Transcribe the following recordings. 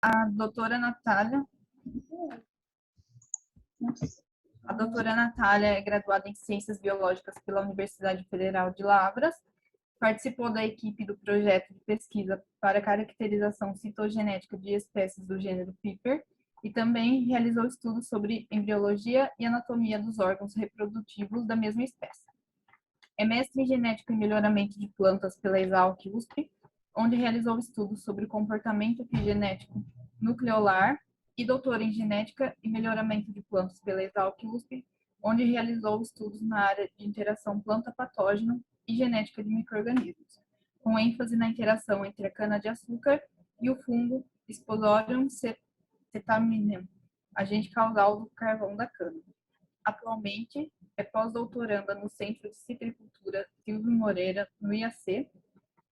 A doutora Natália. A doutora Natália é graduada em Ciências Biológicas pela Universidade Federal de Lavras, participou da equipe do projeto de pesquisa para caracterização citogenética de espécies do gênero Piper e também realizou estudos sobre embriologia e anatomia dos órgãos reprodutivos da mesma espécie. É mestre em genética e melhoramento de plantas pela Exalc USP, onde realizou estudos sobre o comportamento epigenético nucleolar, e doutora em genética e melhoramento de plantas pela Exalc USP, onde realizou estudos na área de interação planta-patógeno e genética de micro-organismos, com ênfase na interação entre a cana-de-açúcar e o fungo Sposporium cetaminem, agente causal do carvão da cana. Atualmente, é pós-doutoranda no Centro de Citricultura Silvio Moreira, no IAC,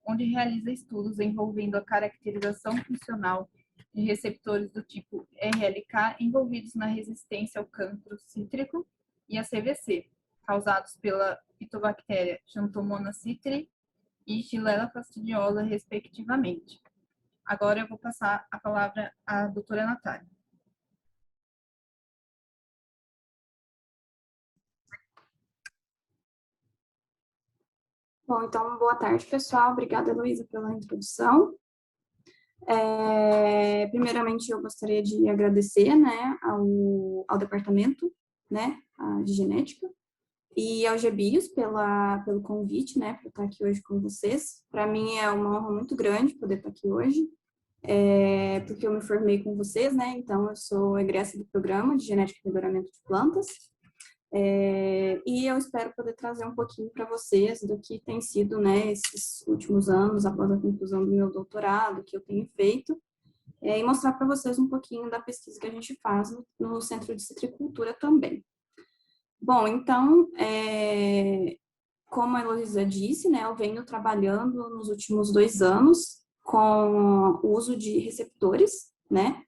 onde realiza estudos envolvendo a caracterização funcional de receptores do tipo RLK envolvidos na resistência ao cancro cítrico e a CVC, causados pela Phytobacteria Xanthomonas citri e Xylella fastidiosa, respectivamente. Agora eu vou passar a palavra à doutora Natália. Bom, então, boa tarde, pessoal. Obrigada, Luísa, pela introdução. Primeiramente, eu gostaria de agradecer, né, ao departamento, né, de genética e ao GBIOS pelo convite, né, para estar aqui hoje com vocês. Para mim é uma honra muito grande poder estar aqui hoje, porque eu me formei com vocês, né, então eu sou egressa do programa de genética e melhoramento de plantas. E eu espero poder trazer um pouquinho para vocês do que tem sido, né, esses últimos anos, após a conclusão do meu doutorado, que eu tenho feito, e mostrar para vocês um pouquinho da pesquisa que a gente faz no Centro de Citricultura também. Bom, então, como a Heloísa disse, né, eu venho trabalhando nos últimos 2 anos com o uso de receptores, né,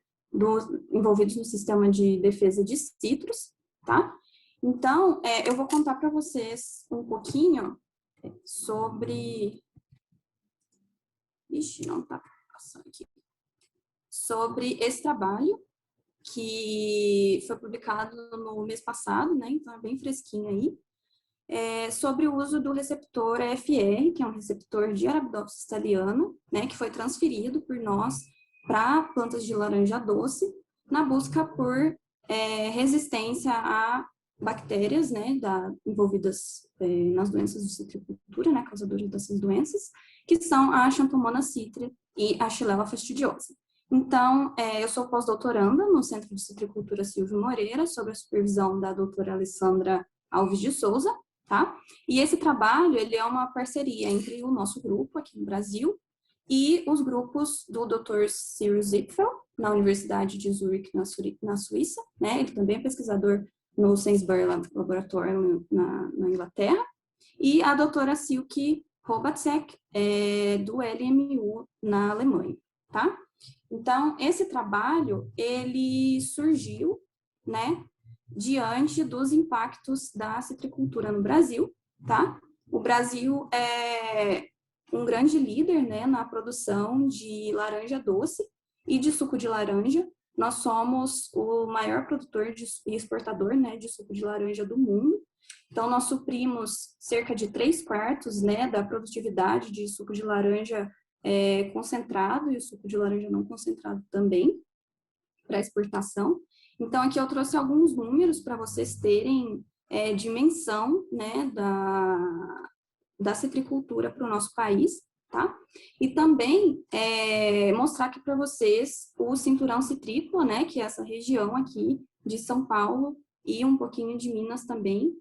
envolvidos no sistema de defesa de citros, tá? Então, eu vou contar para vocês um pouquinho sobre... Ixi, não está passando aqui. Sobre esse trabalho, que foi publicado no mês passado, né? Então, é bem fresquinho aí. Sobre o uso do receptor EFR, que é um receptor de Arabidopsis thaliana, né? Que foi transferido por nós para plantas de laranja doce, na busca por resistência a bactérias, né, envolvidas nas doenças de citricultura, né, causadoras dessas doenças, que são a Xanthomonas citri e a Xylella fastidiosa. Então, eu sou pós-doutoranda no Centro de Citricultura Silvio Moreira, sob a supervisão da doutora Alessandra Alves de Souza, tá? E esse trabalho, ele é uma parceria entre o nosso grupo aqui no Brasil e os grupos do Dr. Cyril Zipfel, na Universidade de Zurich, na Suíça, né? Ele também é pesquisador no Sainsbury Laboratório na Inglaterra, e a doutora Silke Robatzek, do LMU na Alemanha, tá? Então, esse trabalho, ele surgiu, né, diante dos impactos da citricultura no Brasil, tá? O Brasil é um grande líder, né, na produção de laranja doce e de suco de laranja. Nós somos o maior produtor e exportador, né, de suco de laranja do mundo. Então, nós suprimos cerca de 3/4, né, da produtividade de suco de laranja concentrado e o suco de laranja não concentrado também, para exportação. Então, aqui eu trouxe alguns números para vocês terem dimensão, né, da citricultura para o nosso país, tá? E também mostrar aqui para vocês o cinturão citrícola, né, que é essa região aqui de São Paulo e um pouquinho de Minas também,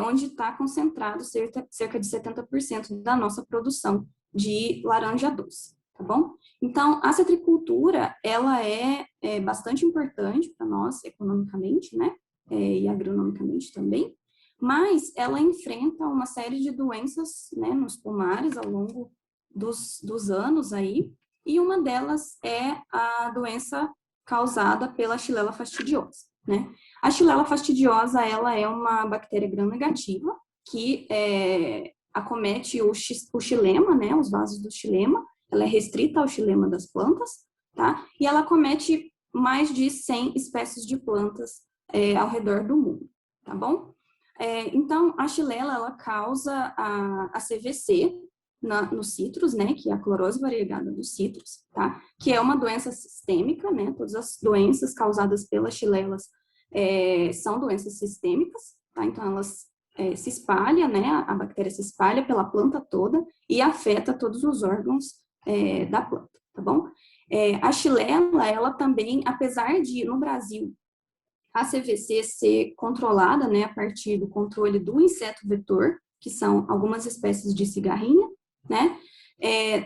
onde está concentrado cerca de 70% da nossa produção de laranja doce, tá bom? Então, a citricultura, ela é bastante importante para nós economicamente, né, e agronomicamente também, mas ela enfrenta uma série de doenças, né, nos pomares ao longo dos anos aí, e uma delas é a doença causada pela Xylella fastidiosa, né? A Xylella fastidiosa, ela é uma bactéria gram-negativa que acomete o xilema, né, os vasos do xilema. Ela é restrita ao xilema das plantas, tá? E ela acomete mais de 100 espécies de plantas ao redor do mundo, tá bom? Então, a Xylella, ela causa a CVC nos citros, né, que é a clorose variegada dos citros, tá? Que é uma doença sistêmica, né? Todas as doenças causadas pelas Xylellas são doenças sistêmicas, tá? Então, elas se espalham, né? A bactéria se espalha pela planta toda e afeta todos os órgãos da planta, tá bom? A Xylella, ela também, apesar de, no Brasil, a CVC ser controlada, né, a partir do controle do inseto vetor, que são algumas espécies de cigarrinha, né?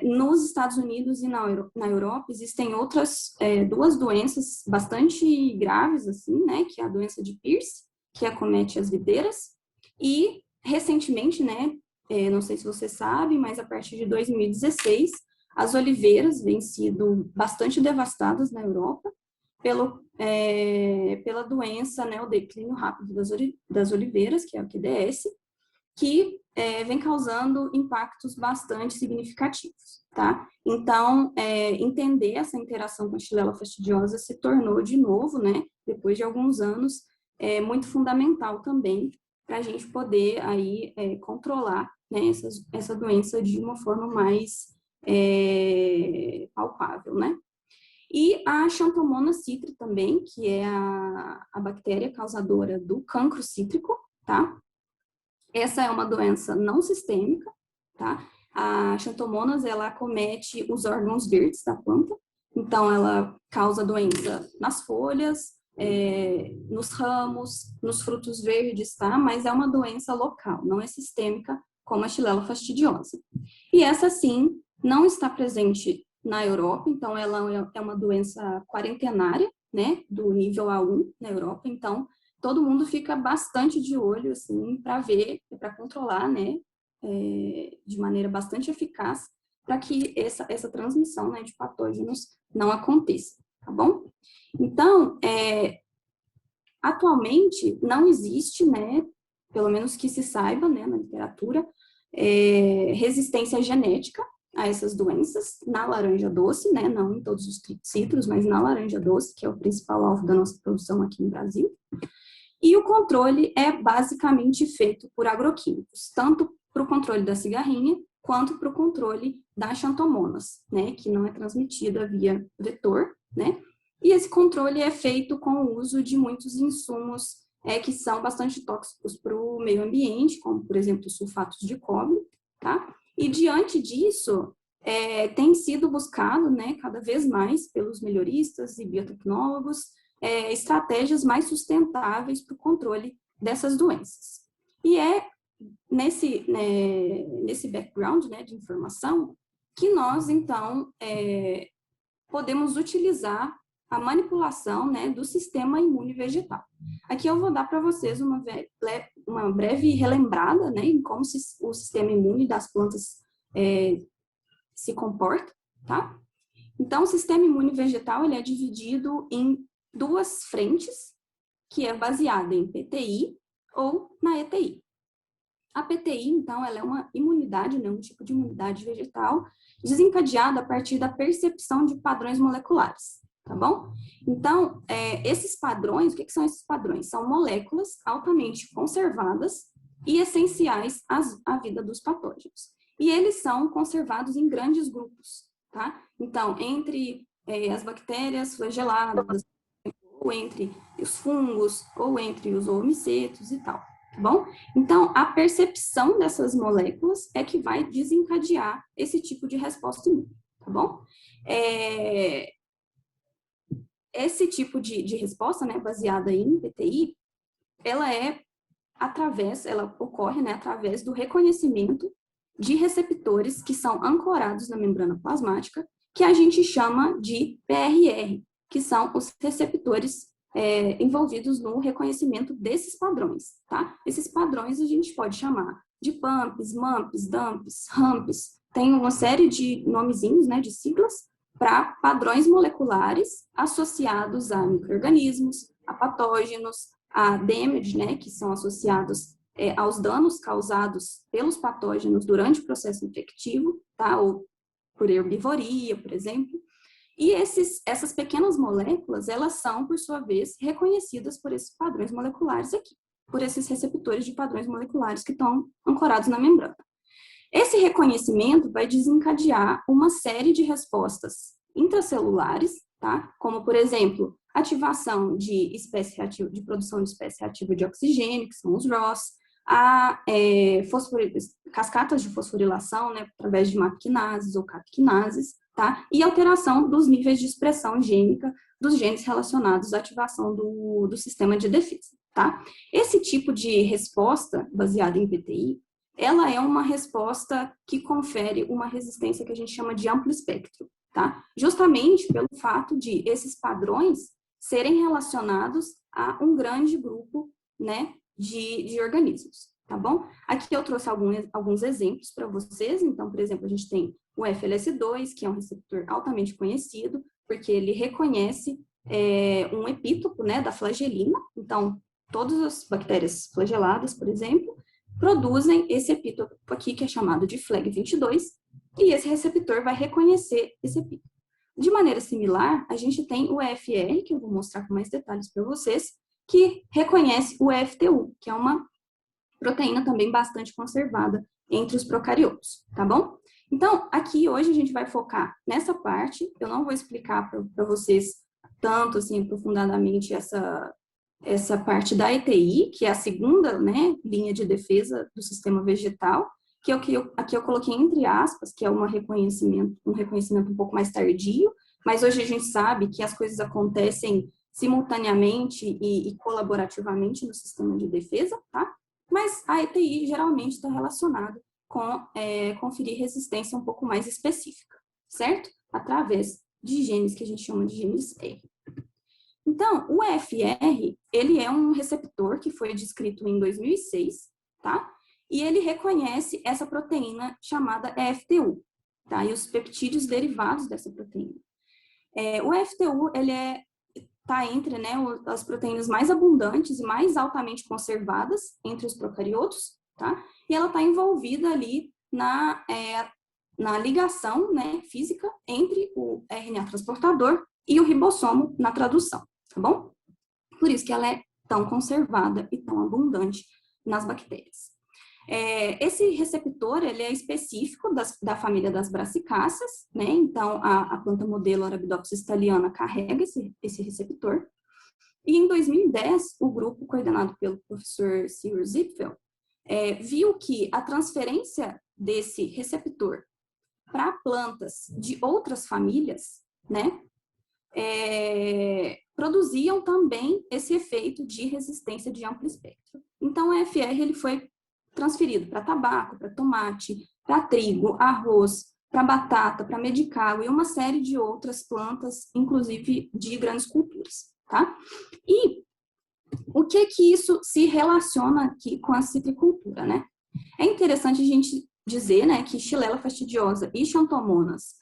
Nos Estados Unidos e na Europa existem outras duas doenças bastante graves, assim, né? Que é a doença de Pierce, que acomete as videiras, e recentemente, né? Não sei se você sabe, mas a partir de 2016, as oliveiras vêm sido bastante devastadas na Europa pela doença, né? O declínio rápido das oliveiras, que é o QDS, que vem causando impactos bastante significativos, tá? Então, entender essa interação com a Xylella fastidiosa se tornou, de novo, né, depois de alguns anos, muito fundamental também para a gente poder aí controlar, né, essa doença de uma forma mais palpável, né? E a Xanthomonas citri também, que é a bactéria causadora do cancro cítrico, tá? Essa é uma doença não sistêmica, tá? A Xanthomonas, ela acomete os órgãos verdes da planta, então ela causa doença nas folhas, nos ramos, nos frutos verdes, tá? Mas é uma doença local, não é sistêmica, como a Xylella fastidiosa. E essa, sim, não está presente na Europa, então ela é uma doença quarentenária, né? Do nível A1 na Europa, então todo mundo fica bastante de olho, assim, para ver, para controlar, né, de maneira bastante eficaz, para que essa transmissão, né, de patógenos não aconteça, tá bom? Então, atualmente, não existe, né, pelo menos que se saiba, né, na literatura, resistência genética a essas doenças na laranja doce, né, não em todos os citros, mas na laranja doce, que é o principal alvo da nossa produção aqui no Brasil. E o controle é basicamente feito por agroquímicos, tanto para o controle da cigarrinha, quanto para o controle da Xanthomonas, né, que não é transmitida via vetor, né, e esse controle é feito com o uso de muitos insumos que são bastante tóxicos para o meio ambiente, como, por exemplo, sulfatos de cobre, tá? E diante disso, tem sido buscado, né, cada vez mais pelos melhoristas e biotecnólogos, estratégias mais sustentáveis para o controle dessas doenças. E nesse background, né, de informação que nós, então, podemos utilizar a manipulação, né, do sistema imune vegetal. Aqui eu vou dar para vocês uma breve relembrada, né, em como o sistema imune das plantas se comporta, tá? Então, o sistema imune vegetal, ele é dividido em duas frentes, que é baseada em PTI ou na ETI. A PTI, então, ela é uma imunidade, né, um tipo de imunidade vegetal, desencadeada a partir da percepção de padrões moleculares, tá bom? Então, esses padrões, o que são esses padrões? São moléculas altamente conservadas e essenciais à vida dos patógenos. E eles são conservados em grandes grupos, tá? Então, entre as bactérias flageladas, ou entre os fungos, ou entre os oomicetos e tal, tá bom? Então, a percepção dessas moléculas é que vai desencadear esse tipo de resposta imune, tá bom? Esse tipo de resposta, né, baseada em PTI, ela ocorre, né, através do reconhecimento de receptores que são ancorados na membrana plasmática, que a gente chama de PRR, que são os receptores envolvidos no reconhecimento desses padrões, tá? Esses padrões a gente pode chamar de PAMPs, MAMPs, DAMPs, RAMPs, tem uma série de nomezinhos, né, de siglas, para padrões moleculares associados a micro-organismos, a patógenos, a damage, né, que são associados aos danos causados pelos patógenos durante o processo infectivo, tá? Ou por herbivoria, por exemplo. E essas pequenas moléculas, elas são, por sua vez, reconhecidas por esses padrões moleculares aqui, por esses receptores de padrões moleculares que estão ancorados na membrana. Esse reconhecimento vai desencadear uma série de respostas intracelulares, tá? Como, por exemplo, ativação de espécie reativa, de produção de espécie reativa de oxigênio, que são os ROS, cascatas de fosforilação, né, através de MAP-quinases ou CAP-quinases, tá? E alteração dos níveis de expressão gênica dos genes relacionados à ativação do sistema de defesa, tá? Esse tipo de resposta, baseada em PTI, ela é uma resposta que confere uma resistência que a gente chama de amplo espectro, tá? Justamente pelo fato de esses padrões serem relacionados a um grande grupo, né, de organismos, tá bom? Aqui eu trouxe alguns exemplos para vocês. Então, por exemplo, a gente tem o FLS2, que é um receptor altamente conhecido, porque ele reconhece um epítopo, né, da flagelina. Então, todas as bactérias flageladas, por exemplo, produzem esse epítopo aqui, que é chamado de FLAG22, e esse receptor vai reconhecer esse epítopo. De maneira similar, a gente tem o EFR, que eu vou mostrar com mais detalhes para vocês, que reconhece o EFTU, que é uma proteína também bastante conservada entre os procariotos, tá bom? Então, aqui hoje a gente vai focar nessa parte. Eu não vou explicar para vocês tanto, assim, aprofundadamente essa parte da ETI, que é a segunda, né, linha de defesa do sistema vegetal, que aqui eu coloquei entre aspas, que é um reconhecimento um pouco mais tardio, mas hoje a gente sabe que as coisas acontecem simultaneamente e colaborativamente no sistema de defesa, tá? Mas a ETI geralmente está relacionada com conferir resistência um pouco mais específica, certo? Através de genes que a gente chama de genes R. Então, o EFR, ele é um receptor que foi descrito em 2006, tá? E ele reconhece essa proteína chamada EFTU, tá? E os peptídeos derivados dessa proteína. O EFTU, ele está entre, né, as proteínas mais abundantes e mais altamente conservadas entre os procariotos, tá? E ela está envolvida ali na ligação, né, física entre o RNA transportador e o ribossomo na tradução, tá bom? Por isso que ela é tão conservada e tão abundante nas bactérias. Esse receptor, ele é específico da família das brasicáceas, né? Então, a planta modelo Arabidopsis thaliana carrega esse receptor. E em 2010, o grupo coordenado pelo professor Cyril Zipfel viu que a transferência desse receptor para plantas de outras famílias, né, produziam também esse efeito de resistência de amplo espectro. Então, o EFR ele foi transferido para tabaco, para tomate, para trigo, arroz, para batata, para medical e uma série de outras plantas, inclusive de grandes culturas, tá? E o que isso se relaciona aqui com a citricultura, né? É interessante a gente dizer, né, que Xylella fastidiosa e Xanthomonas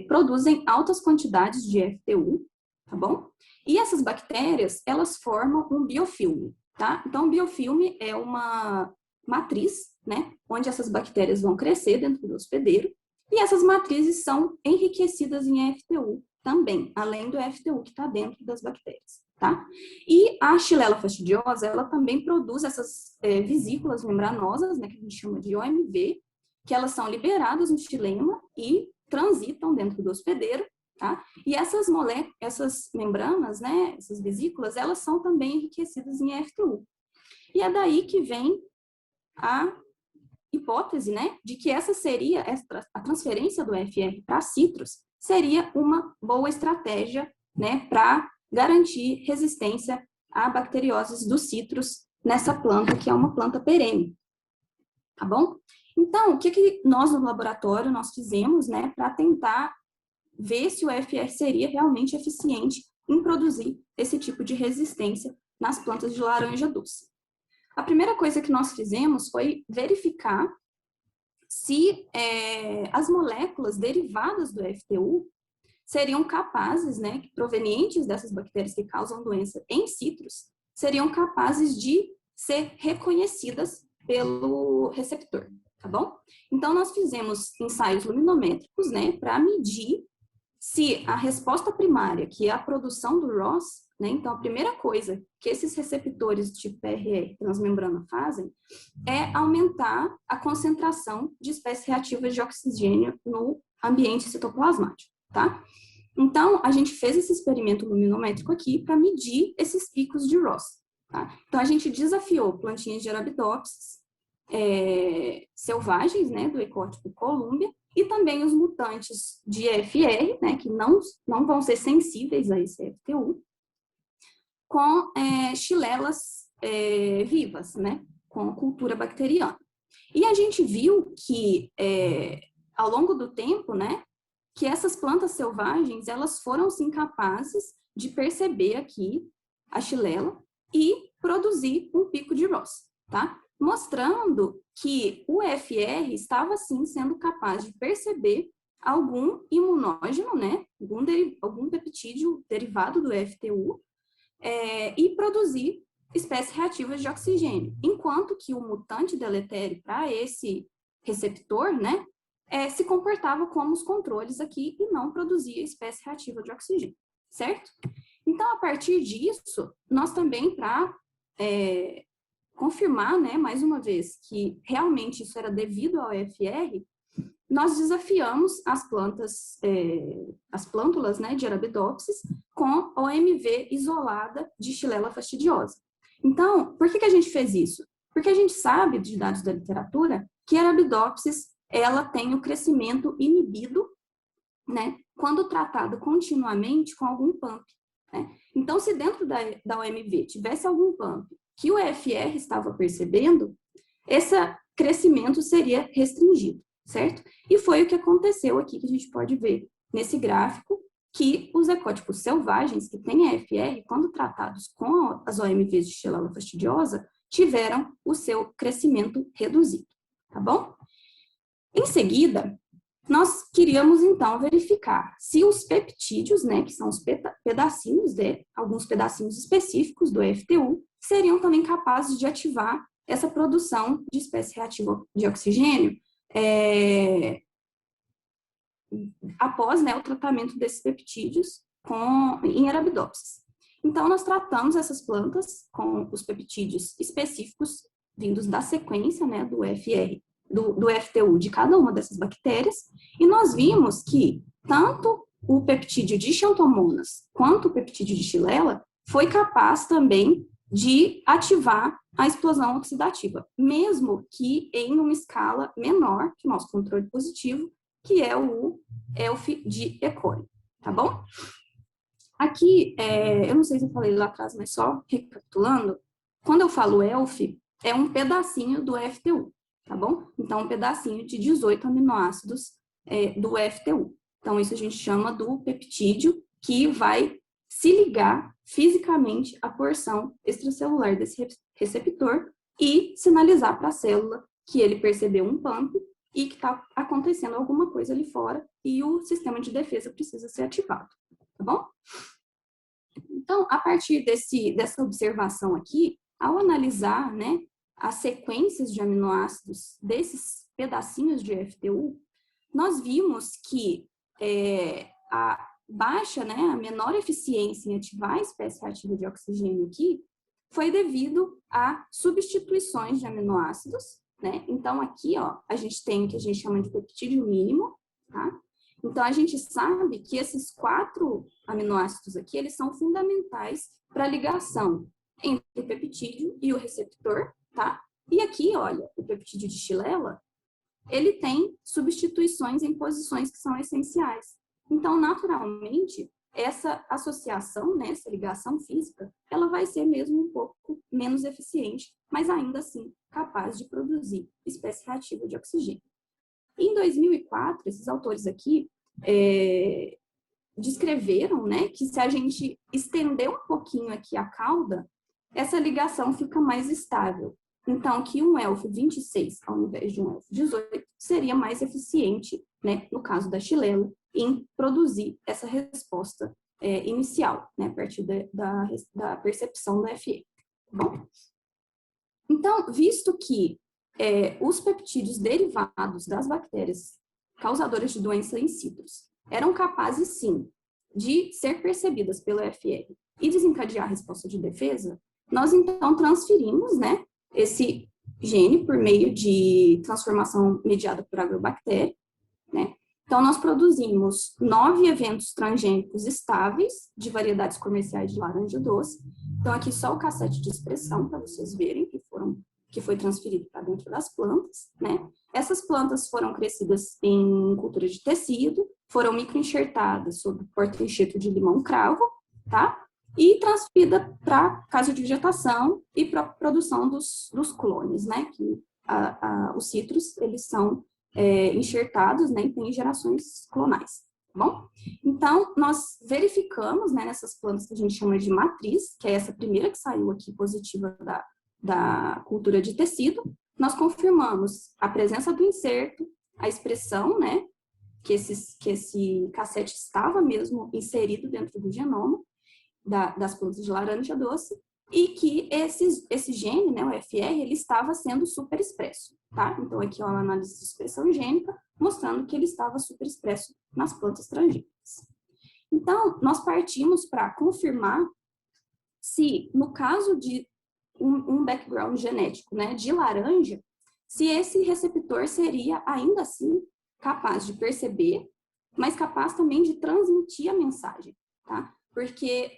produzem altas quantidades de FTU, tá bom? E essas bactérias, elas formam um biofilme, tá? Então, o biofilme é uma matriz, né, onde essas bactérias vão crescer dentro do hospedeiro, e essas matrizes são enriquecidas em FTU também, além do FTU que está dentro das bactérias, tá? E a Xylella fastidiosa, ela também produz essas vesículas membranosas, né, que a gente chama de OMV, que elas são liberadas no xilema e transitam dentro do hospedeiro, tá? E essas membranas, né, essas vesículas, elas são também enriquecidas em FTU. E é daí que vem a hipótese, né, de que essa seria a transferência do EFR para citros seria uma boa estratégia, né, para garantir resistência a bacterioses dos citros nessa planta, que é uma planta perene, tá bom? Então, o que nós no laboratório nós fizemos, né, para tentar ver se o EFR seria realmente eficiente em produzir esse tipo de resistência nas plantas de laranja doce. A primeira coisa que nós fizemos foi verificar se as moléculas derivadas do FTU seriam capazes, né, provenientes dessas bactérias que causam doença em citros, seriam capazes de ser reconhecidas pelo receptor, tá bom? Então, nós fizemos ensaios luminométricos, né, para medir se a resposta primária, que é a produção do ROS, né, então a primeira coisa que esses receptores tipo PRR transmembrana fazem é aumentar a concentração de espécies reativas de oxigênio no ambiente citoplasmático, tá? Então, a gente fez esse experimento luminométrico aqui para medir esses picos de ROS, tá? Então, a gente desafiou plantinhas de Arabidopsis selvagens, né, do ecótipo Columbia, e também os mutantes de FR, né, que não vão ser sensíveis a esse FTU, com chilelas vivas, né, com cultura bacteriana. E a gente viu que, ao longo do tempo, né, que essas plantas selvagens, elas foram, sim, capazes de perceber aqui a chilela e produzir um pico de ROS, tá? Mostrando que o FR estava, sim, sendo capaz de perceber algum imunógeno, né, algum peptídeo derivado do FTU, e produzir espécies reativas de oxigênio, enquanto que o mutante deletério para esse receptor, né, se comportava como os controles aqui e não produzia espécie reativa de oxigênio, certo? Então, a partir disso, nós também, para confirmar, né, mais uma vez, que realmente isso era devido ao FR, nós desafiamos as plântulas, né, de Arabidopsis com OMV isolada de Xylella fastidiosa. Então, por que a gente fez isso? Porque a gente sabe, de dados da literatura, que a Arabidopsis, ela tem o crescimento inibido, né, quando tratado continuamente com algum pump, né? Então, se dentro da OMV tivesse algum pump que o FR estava percebendo, esse crescimento seria restringido, certo? E foi o que aconteceu aqui, que a gente pode ver nesse gráfico, que os ecótipos selvagens que têm FR, quando tratados com as OMVs de Xylella fastidiosa, tiveram o seu crescimento reduzido, tá bom? Em seguida, nós queríamos, então, verificar se os peptídeos, né, que são os pedacinhos alguns pedacinhos específicos do FTU, seriam também capazes de ativar essa produção de espécie reativa de oxigênio após, né, o tratamento desses peptídeos em Arabidopsis. Então, nós tratamos essas plantas com os peptídeos específicos vindos da sequência, né, do FTU de cada uma dessas bactérias, e nós vimos que tanto o peptídeo de Xanthomonas quanto o peptídeo de Xylella foi capaz também de ativar a explosão oxidativa, mesmo que em uma escala menor que o nosso controle positivo, que é o ELF de E. coli, tá bom? Aqui, eu não sei se eu falei lá atrás, mas só recapitulando, quando eu falo ELF, é um pedacinho do FTU, tá bom? Então, um pedacinho de 18 aminoácidos do FTU. Então, isso a gente chama do peptídeo que vai se ligar fisicamente à porção extracelular desse receptor e sinalizar para a célula que ele percebeu um pump e que está acontecendo alguma coisa ali fora e o sistema de defesa precisa ser ativado, tá bom? Então, a partir dessa observação aqui, ao analisar, né, as sequências de aminoácidos desses pedacinhos de FTU, nós vimos que a baixa, né, a menor eficiência em ativar a espécie reativa de oxigênio aqui foi devido a substituições de aminoácidos, né? Então, aqui, ó, a gente tem o que a gente chama de peptídeo mínimo, tá? Então, a gente sabe que esses 4 aminoácidos aqui, eles são fundamentais para a ligação entre o peptídeo e o receptor, tá? E aqui, olha, o peptídeo de Xylella, ele tem substituições em posições que são essenciais. Então, naturalmente, essa associação, né, essa ligação física, ela vai ser mesmo um pouco menos eficiente, mas ainda assim capaz de produzir espécie reativa de oxigênio. Em 2004, esses autores aqui descreveram, né, que se a gente estender um pouquinho aqui a cauda, essa ligação fica mais estável. Então, que um ELF 26 ao invés de um ELF 18 seria mais eficiente, né, no caso da Xylella, em produzir essa resposta inicial, né, a partir da percepção do FE. Bom, então, visto que os peptídeos derivados das bactérias causadoras de doença em citros eram capazes, sim, de ser percebidas pelo FR e desencadear a resposta de defesa, nós, então, transferimos, né, esse gene por meio de transformação mediada por agrobactéria, né? Então, nós produzimos 9 eventos transgênicos estáveis de variedades comerciais de laranja doce. Então, aqui só o cassete de expressão, para vocês verem que foi transferido para dentro das plantas, né? Essas plantas foram crescidas em cultura de tecido, foram microenxertadas sob porta-enxerto de limão-cravo, tá? E transferida para casa de vegetação e para a produção dos clones, né? Que os citros, eles são enxertados, né, e tem gerações clonais, tá bom? Então, nós verificamos, né, nessas plantas que a gente chama de matriz, que é essa primeira que saiu aqui positiva da cultura de tecido, nós confirmamos a presença do inserto, a expressão, né, que esse cassete estava mesmo inserido dentro do genoma das plantas de laranja doce, e que esse gene, né, o FR, ele estava sendo superexpresso, tá? Então, aqui é uma análise de expressão gênica, mostrando que ele estava superexpresso nas plantas transgênicas. Então, nós partimos para confirmar se, no caso de um background genético, né, de laranja, se esse receptor seria, ainda assim, capaz de perceber, mas capaz também de transmitir a mensagem, tá? Porque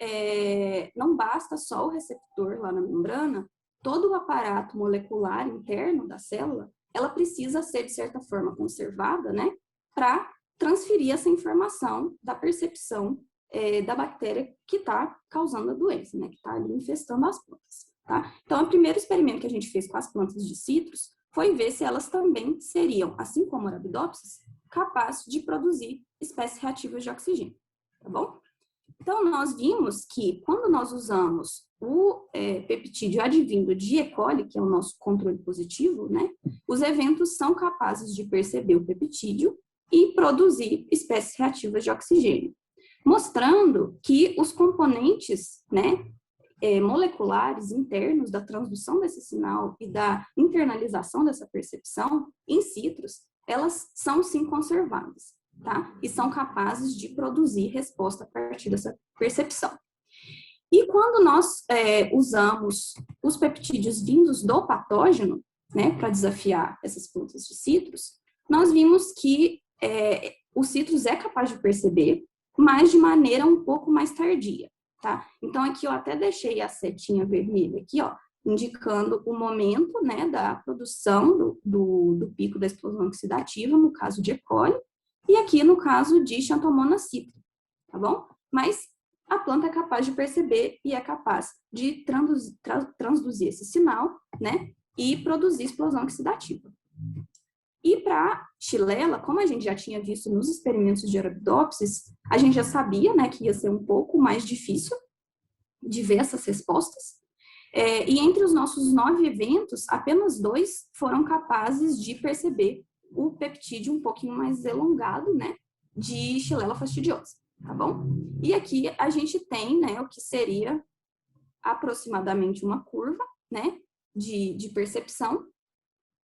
não basta só o receptor lá na membrana, todo o aparato molecular interno da célula, ela precisa ser, de certa forma, conservada, né, para transferir essa informação da percepção da bactéria que está causando a doença, né, que está ali infestando as plantas, tá? Então, o primeiro experimento que a gente fez com as plantas de citros foi ver se elas também seriam, assim como a Arabidopsis, capazes de produzir espécies reativas de oxigênio, tá bom? Então, nós vimos que quando nós usamos o peptídeo advindo de E. coli, que é o nosso controle positivo, né, os eventos são capazes de perceber o peptídeo e produzir espécies reativas de oxigênio, mostrando que os componentes, né, moleculares internos da transdução desse sinal e da internalização dessa percepção in citros, elas são sim conservadas, tá? E são capazes de produzir resposta a partir dessa percepção. E quando nós usamos os peptídeos vindos do patógeno, né, para desafiar essas plantas de citros, nós vimos que o citrus é capaz de perceber, mas de maneira um pouco mais tardia, tá? Então, aqui eu até deixei a setinha vermelha aqui, ó, indicando o momento, né, da produção do pico da explosão oxidativa, no caso de E. coli, e aqui no caso de Xanthomonas citri, tá bom? Mas a planta é capaz de perceber e é capaz de transduzir esse sinal, né, e produzir explosão oxidativa. E para Xylella, como a gente já tinha visto nos experimentos de Arabidopsis, a gente já sabia, né, que ia ser um pouco mais difícil de ver essas respostas. E entre os nossos 9 eventos, apenas 2 foram capazes de perceber o peptídeo um pouquinho mais elongado, né, de Xylella fastidiosa, tá bom? E aqui a gente tem, né, o que seria aproximadamente uma curva, né, de percepção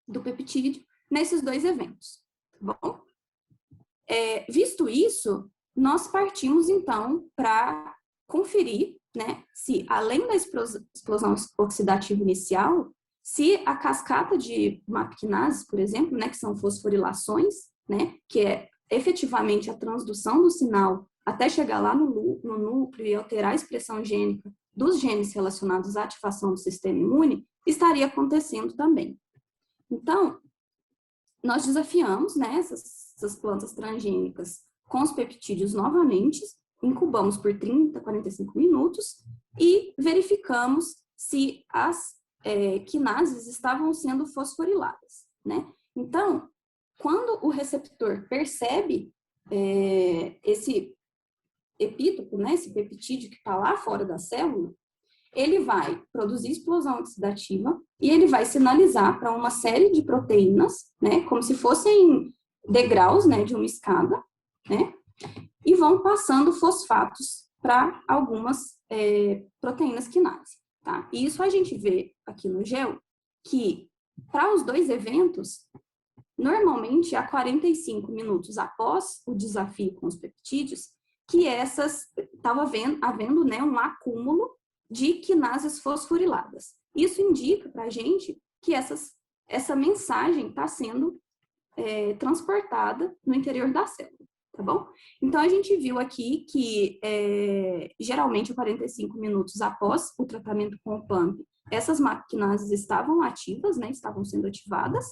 do peptídeo nesses 2 eventos, tá bom? Visto isso, nós partimos, então, para conferir, né, se, além da explosão oxidativa inicial, se a cascata de MAP-quinases, por exemplo, né, que são fosforilações, né, que é efetivamente a transdução do sinal até chegar lá no núcleo e alterar a expressão gênica dos genes relacionados à ativação do sistema imune, estaria acontecendo também. Então, nós desafiamos, né, essas plantas transgênicas com os peptídeos novamente, incubamos por 30, 45 minutos e verificamos se as quinases estavam sendo fosforiladas, né? Então, quando o receptor percebe esse epítopo, né, esse peptídeo que está lá fora da célula, ele vai produzir explosão oxidativa e ele vai sinalizar para uma série de proteínas, né, como se fossem degraus, né, de uma escada, né, e vão passando fosfatos para algumas proteínas quinase, tá? E isso a gente vê aqui no gel, que para os 2 eventos, normalmente a 45 minutos após o desafio com os peptídeos, que estava havendo, né, um acúmulo de quinases fosforiladas. Isso indica para a gente que essa mensagem está sendo transportada no interior da célula, tá bom? Então, a gente viu aqui que, geralmente, 45 minutos após o tratamento com o PAMP, essas maquinases estavam ativas, né, estavam sendo ativadas,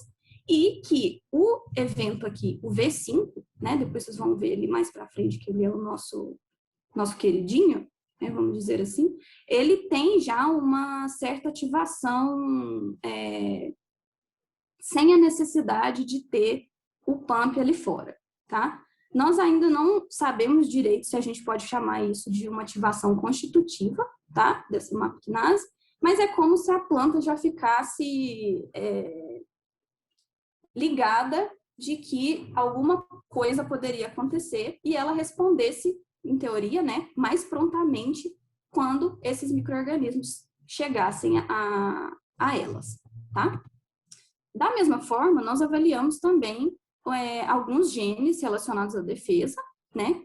e que o evento aqui, o V5, né, depois vocês vão ver ele mais para frente, que ele é o nosso queridinho, né, vamos dizer assim, ele tem já uma certa ativação sem a necessidade de ter o pump ali fora, tá? Nós ainda não sabemos direito se a gente pode chamar isso de uma ativação constitutiva, tá? Dessa maquinase, mas é como se a planta já ficasse ligada de que alguma coisa poderia acontecer e ela respondesse, em teoria, né, mais prontamente quando esses micro-organismos chegassem a elas, tá? Da mesma forma, nós avaliamos também alguns genes relacionados à defesa, né?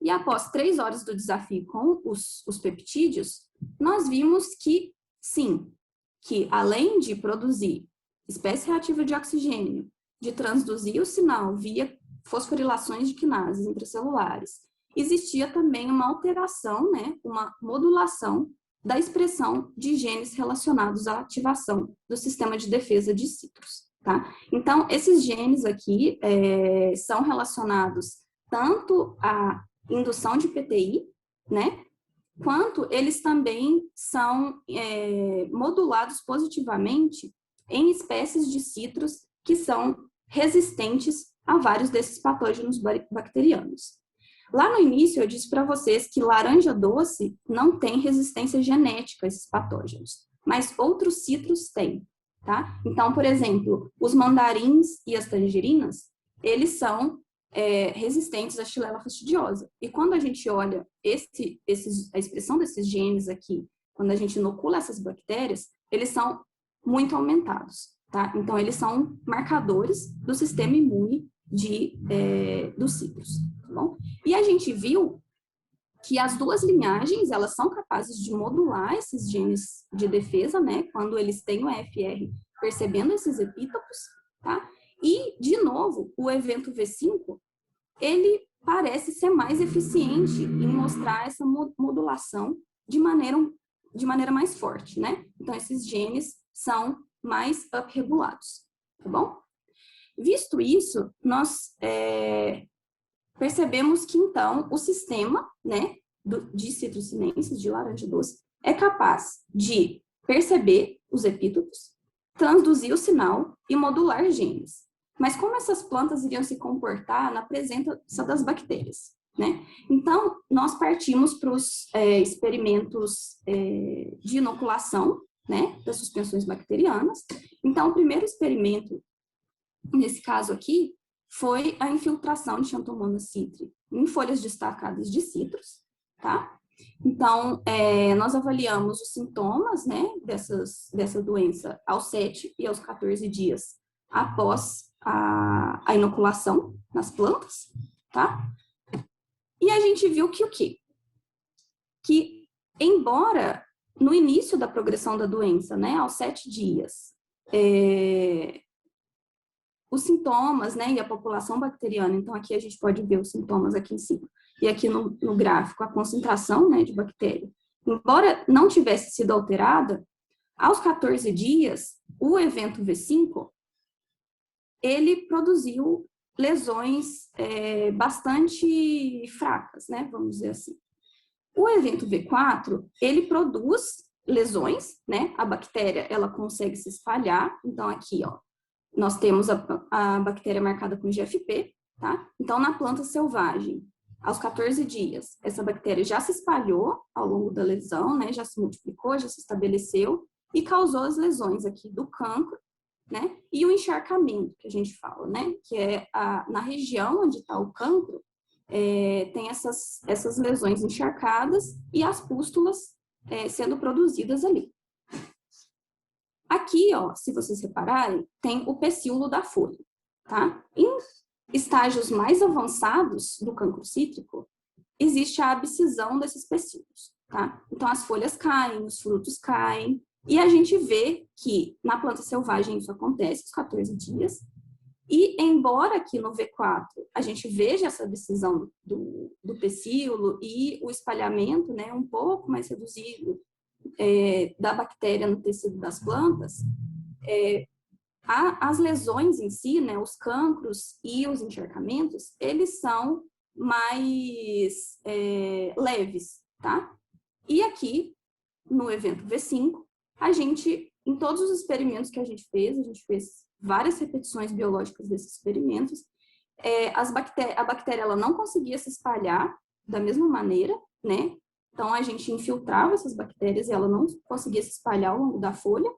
E após 3 horas do desafio com os peptídeos, nós vimos que, sim, que além de produzir espécie reativa de oxigênio, de transduzir o sinal via fosforilações de quinases intracelulares, existia também uma alteração, né, uma modulação da expressão de genes relacionados à ativação do sistema de defesa de citros, tá? Então, esses genes aqui são relacionados tanto à indução de PTI, né, quanto eles também são modulados positivamente em espécies de citros que são resistentes a vários desses patógenos bacterianos. Lá no início, eu disse para vocês que laranja doce não tem resistência genética a esses patógenos, mas outros citros têm, tá? Então, por exemplo, os mandarins e as tangerinas, eles são resistentes à Xylella fastidiosa. E quando a gente olha a expressão desses genes aqui, quando a gente inocula essas bactérias, eles são muito aumentados, tá? Então, eles são marcadores do sistema imune dos citros, tá bom? E a gente viu que as duas linhagens, elas são capazes de modular esses genes de defesa, né? Quando eles têm o EFR percebendo esses epítopos, tá? E, de novo, o evento V5, ele parece ser mais eficiente em mostrar essa modulação de maneira mais forte, né? Então, esses genes são mais upregulados, tá bom? Visto isso, nós percebemos que, então, o sistema, né, de citrocinenses, de laranja doce, é capaz de perceber os epítopos, transduzir o sinal e modular genes. Mas como essas plantas iriam se comportar na presença das bactérias, né? Então, nós partimos para os experimentos de inoculação, né, das suspensões bacterianas. Então, o primeiro experimento, nesse caso aqui, foi a infiltração de Xanthomonas citri em folhas destacadas de citros, tá? Então, nós avaliamos os sintomas, né, dessa doença aos 7 e aos 14 dias após a inoculação nas plantas, tá? E a gente viu que o quê? Que, embora no início da progressão da doença, né, aos 7 dias, os sintomas, né, e a população bacteriana, então aqui a gente pode ver os sintomas aqui em cima, e aqui no gráfico a concentração, né, de bactéria, embora não tivesse sido alterada, aos 14 dias, o evento V5, ele produziu lesões bastante fracas, né, vamos dizer assim. O evento V4, ele produz lesões, né, a bactéria, ela consegue se espalhar, então aqui, ó, nós temos a bactéria marcada com GFP, tá? Então, na planta selvagem, aos 14 dias, essa bactéria já se espalhou ao longo da lesão, né? Já se multiplicou, já se estabeleceu e causou as lesões aqui do cancro, né? E o encharcamento, que a gente fala, né? Que é na região onde está o cancro, tem essas lesões encharcadas e as pústulas sendo produzidas ali. Aqui, ó, se vocês repararem, tem o pecíolo da folha, tá? Em estágios mais avançados do cancro cítrico, existe a abscisão desses pecíolos, tá? Então, as folhas caem, os frutos caem, e a gente vê que na planta selvagem isso acontece aos 14 dias, e embora aqui no V4 a gente veja essa abscisão do pecíolo e o espalhamento, né, um pouco mais reduzido da bactéria no tecido das plantas, as lesões em si, né, os cancros e os encharcamentos, eles são mais leves, tá? E aqui, no evento V5, a gente, em todos os experimentos que a gente fez várias repetições biológicas desses experimentos, a bactéria ela não conseguia se espalhar da mesma maneira, né? Então, a gente infiltrava essas bactérias e ela não conseguia se espalhar ao longo da folha.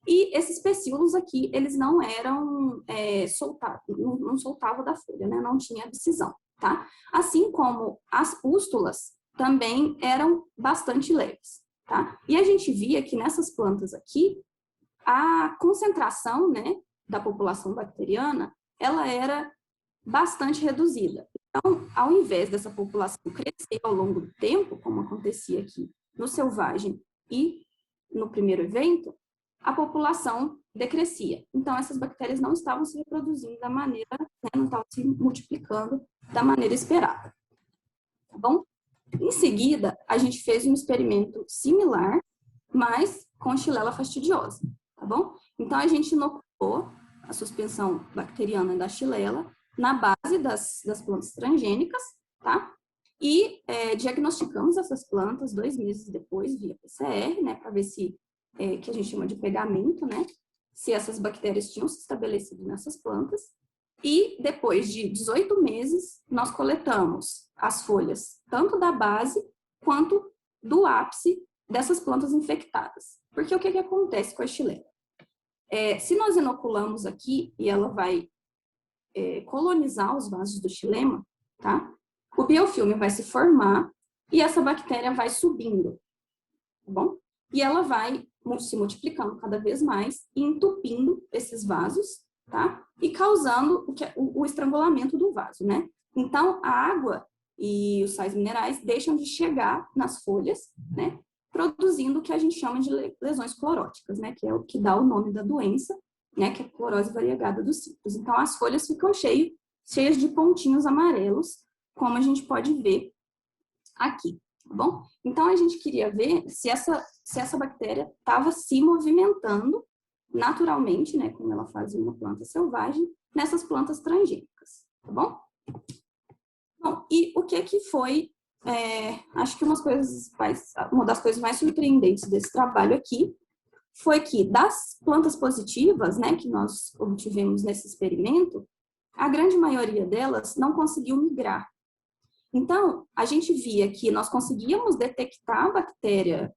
E esses pecíolos aqui, eles não eram soltados, não soltavam da folha, né? Não tinha abscisão, tá? Assim como as pústulas também eram bastante leves, tá? E a gente via que nessas plantas aqui, a concentração, né, da população bacteriana, ela era bastante reduzida. Então, ao invés dessa população crescer ao longo do tempo, como acontecia aqui no selvagem e no primeiro evento, a população decrescia. Então, essas bactérias não estavam se reproduzindo da maneira, né, não estavam se multiplicando da maneira esperada. Tá bom? Em seguida, a gente fez um experimento similar, mas com Xylella fastidiosa, tá bom? Então, a gente inoculou a suspensão bacteriana da Xylella na base das plantas transgênicas, tá? E diagnosticamos essas plantas 2 meses depois, via PCR, né, para ver se, que a gente chama de pegamento, né, se essas bactérias tinham se estabelecido nessas plantas. E depois de 18 meses, nós coletamos as folhas, tanto da base quanto do ápice dessas plantas infectadas. Porque o que acontece com a Xylella? Se nós inoculamos aqui e ela vai colonizar os vasos do xilema, tá? O biofilme vai se formar e essa bactéria vai subindo, tá bom? E ela vai se multiplicando cada vez mais e entupindo esses vasos, tá? E causando o estrangulamento do vaso, né? Então, a água e os sais minerais deixam de chegar nas folhas, né? Produzindo o que a gente chama de lesões cloróticas, né? Que é o que dá o nome da doença, né? Que é a clorose variegada dos ciclos. Então, as folhas ficam cheias de pontinhos amarelos, como a gente pode ver aqui, tá bom? Então, a gente queria ver se essa bactéria estava se movimentando naturalmente, né, como ela faz em uma planta selvagem, nessas plantas transgênicas, tá bom? Bom, e o que foi, acho que uma das coisas mais surpreendentes desse trabalho aqui foi que das plantas positivas, né, que nós obtivemos nesse experimento, a grande maioria delas não conseguiu migrar. Então, a gente via que nós conseguíamos detectar a bactéria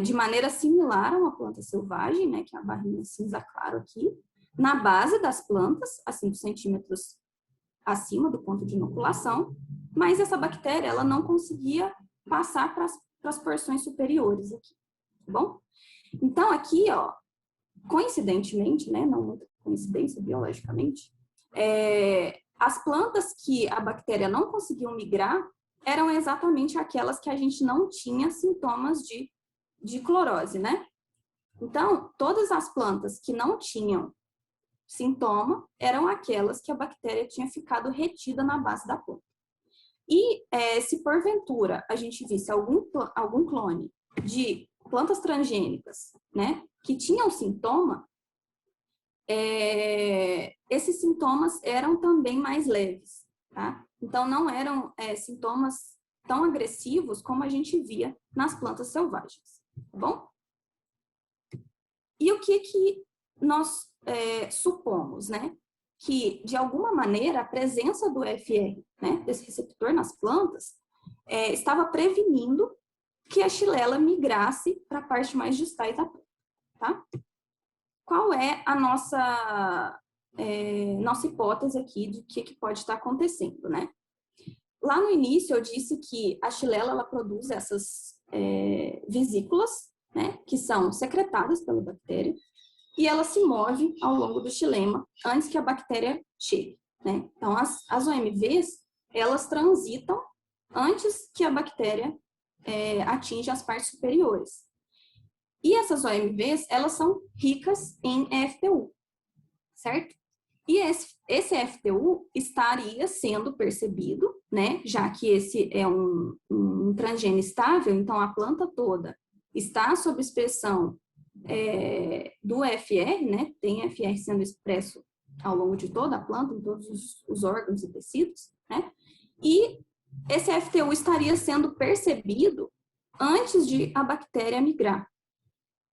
de maneira similar a uma planta selvagem, né, que é a barrinha cinza claro aqui, na base das plantas, a 5 centímetros acima do ponto de inoculação, mas essa bactéria ela não conseguia passar para as porções superiores aqui, tá bom? Então, aqui, ó, coincidentemente, né, não muita coincidência biologicamente, as plantas que a bactéria não conseguiu migrar eram exatamente aquelas que a gente não tinha sintomas de clorose, né? Então, todas as plantas que não tinham sintoma eram aquelas que a bactéria tinha ficado retida na base da planta. E se porventura a gente visse algum clone de plantas transgênicas, né, que tinham sintoma, esses sintomas eram também mais leves, tá? Então, não eram sintomas tão agressivos como a gente via nas plantas selvagens, tá bom? E o que nós supomos, né? Que, de alguma maneira, a presença do EFR, né, desse receptor nas plantas, estava prevenindo que a Xylella migrasse para a parte mais distais da planta, tá? Qual é a nossa hipótese aqui de que pode estar acontecendo, né? Lá no início eu disse que a Xylella ela produz essas vesículas, né, que são secretadas pela bactéria, e ela se move ao longo do xilema antes que a bactéria chegue, né? Então, as OMVs, elas transitam antes que a bactéria atinja as partes superiores. E essas OMVs, elas são ricas em EFTU, certo? E esse FTU estaria sendo percebido, né, já que esse é um transgênio estável, então a planta toda está sob expressão do FR, né, tem FR sendo expresso ao longo de toda a planta, em todos os órgãos e tecidos, né, e esse FTU estaria sendo percebido antes de a bactéria migrar,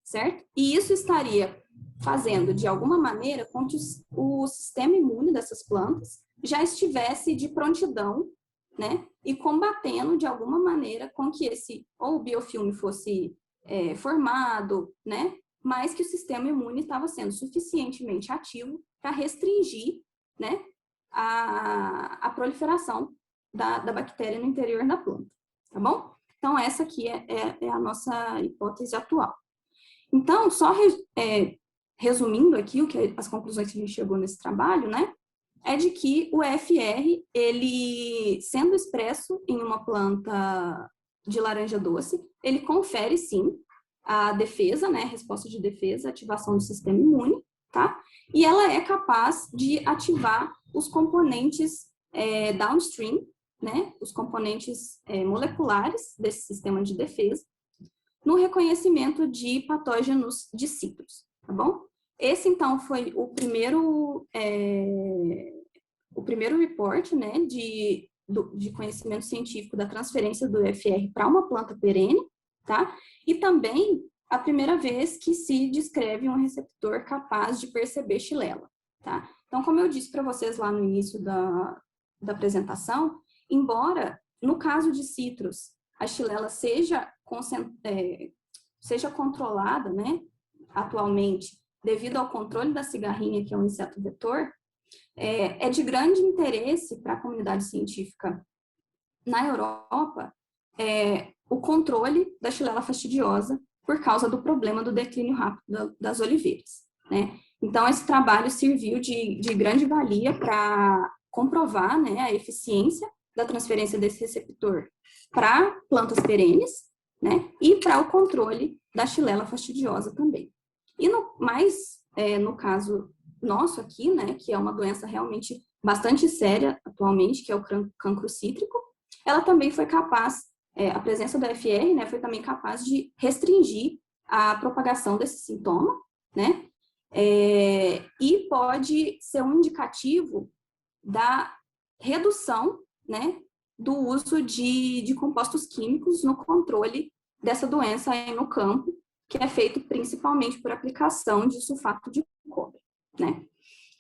certo? E isso estaria fazendo, de alguma maneira, com que o sistema imune dessas plantas já estivesse de prontidão, né? E combatendo, de alguma maneira, com que ou o biofilme fosse formado, né? Mas que o sistema imune estava sendo suficientemente ativo para restringir, né? A proliferação da bactéria no interior da planta, tá bom? Então, essa aqui é a nossa hipótese atual. Então, só resumindo aqui as conclusões que a gente chegou nesse trabalho, né, é de que o EFR, ele sendo expresso em uma planta de laranja doce, ele confere, sim, a defesa, né, resposta de defesa, ativação do sistema imune, tá? E ela é capaz de ativar os componentes downstream, né, os componentes moleculares desse sistema de defesa, no reconhecimento de patógenos de citros, tá bom? Esse, então, foi o primeiro report, né, de conhecimento científico da transferência do EFR para uma planta perene, tá? E também a primeira vez que se descreve um receptor capaz de perceber Xylella, tá? Então, como eu disse para vocês lá no início da apresentação, embora, no caso de citros, a Xylella seja controlada, né, atualmente, devido ao controle da cigarrinha, que é um inseto vetor, é de grande interesse para a comunidade científica na Europa o controle da Xylella fastidiosa por causa do problema do declínio rápido das oliveiras, né? Então, esse trabalho serviu de grande valia para comprovar, né, a eficiência da transferência desse receptor para plantas perenes, né, e para o controle da Xylella fastidiosa também. E no caso nosso aqui, né, que é uma doença realmente bastante séria atualmente, que é o cancro cítrico, ela também foi capaz, a presença do FR, né, foi também capaz de restringir a propagação desse sintoma, né, e pode ser um indicativo da redução, né, do uso de compostos químicos no controle dessa doença aí no campo, que é feito principalmente por aplicação de sulfato de cobre, né.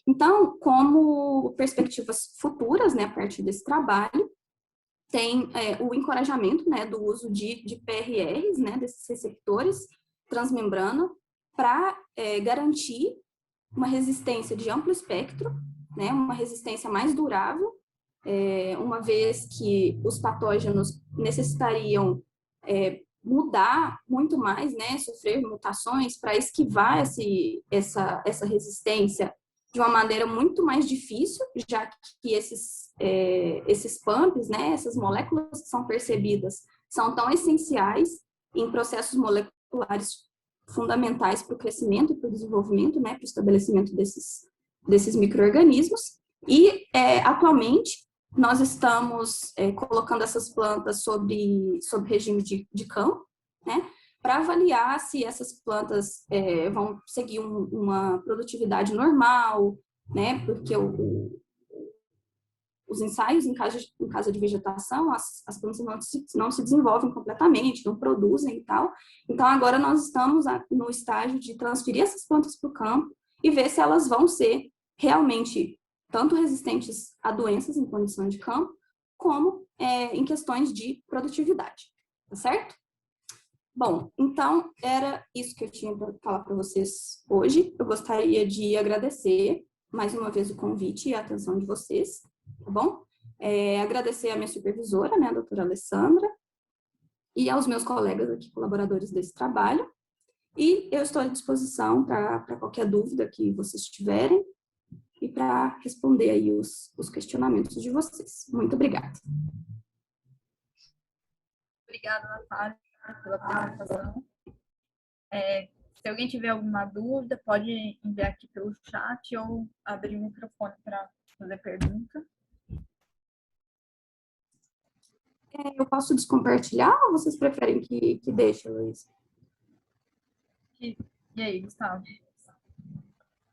Então, como perspectivas futuras, né, a partir desse trabalho, tem o encorajamento, né, do uso de PRRs, né, desses receptores transmembrana, para garantir uma resistência de amplo espectro, né, uma resistência mais durável, uma vez que os patógenos necessitariam mudar muito mais, né, sofrer mutações para esquivar essa resistência de uma maneira muito mais difícil, já que esses pumps, né, essas moléculas que são percebidas, são tão essenciais em processos moleculares fundamentais para o crescimento e para o desenvolvimento, né, para o estabelecimento desses micro-organismos. E, atualmente, nós estamos colocando essas plantas sob regime de campo, né, para avaliar se essas plantas vão seguir uma produtividade normal, né, porque os ensaios em casa de vegetação, as plantas não se desenvolvem completamente, não produzem e tal. Então, agora nós estamos no estágio de transferir essas plantas para o campo e ver se elas vão ser realmente tanto resistentes a doenças em condição de campo, como em questões de produtividade, tá certo? Bom, então era isso que eu tinha para falar para vocês hoje. Eu gostaria de agradecer mais uma vez o convite e a atenção de vocês, tá bom? Agradecer à minha supervisora, né, a doutora Alessandra, e aos meus colegas aqui, colaboradores desse trabalho. E eu estou à disposição para qualquer dúvida que vocês tiverem e para responder aí os questionamentos de vocês. Muito obrigada. Obrigada, Natália, pela apresentação. Se alguém tiver alguma dúvida, pode enviar aqui pelo chat ou abrir o microfone para fazer pergunta. Eu posso descompartilhar ou vocês preferem que deixe, Luiz? E aí, Gustavo?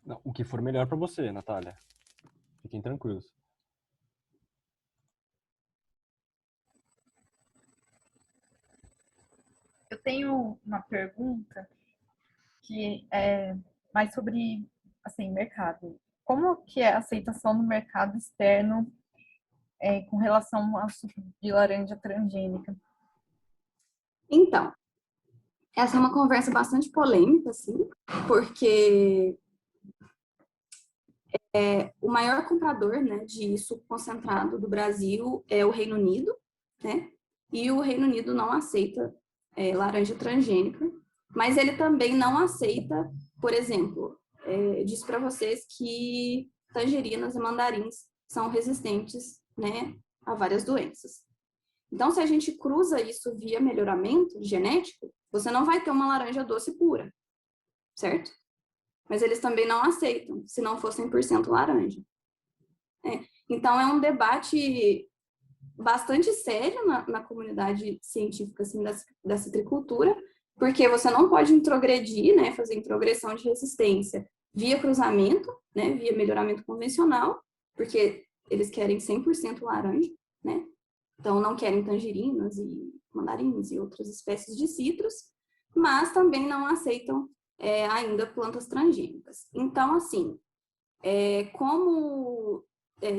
Não, o que for melhor para você, Natália. Fiquem tranquilos. Eu tenho uma pergunta que é mais sobre, assim, mercado. Como que é a aceitação no mercado externo com relação ao suco de laranja transgênica? Então, essa é uma conversa bastante polêmica, assim, porque o maior comprador, né, de suco concentrado do Brasil é o Reino Unido, né? E o Reino Unido não aceita laranja transgênica, mas ele também não aceita, por exemplo, disse para vocês que tangerinas e mandarins são resistentes, né, a várias doenças. Então, se a gente cruza isso via melhoramento genético, você não vai ter uma laranja doce pura, certo? Mas eles também não aceitam, se não for 100% laranja. Então, é um debate bastante sério na comunidade científica assim, da citricultura, porque você não pode introgredir, né, fazer introgressão de resistência via cruzamento, né, via melhoramento convencional, porque eles querem 100% laranja, né? Então, não querem tangerinas e mandarins e outras espécies de citros, mas também não aceitam ainda plantas transgênicas. Então, assim, como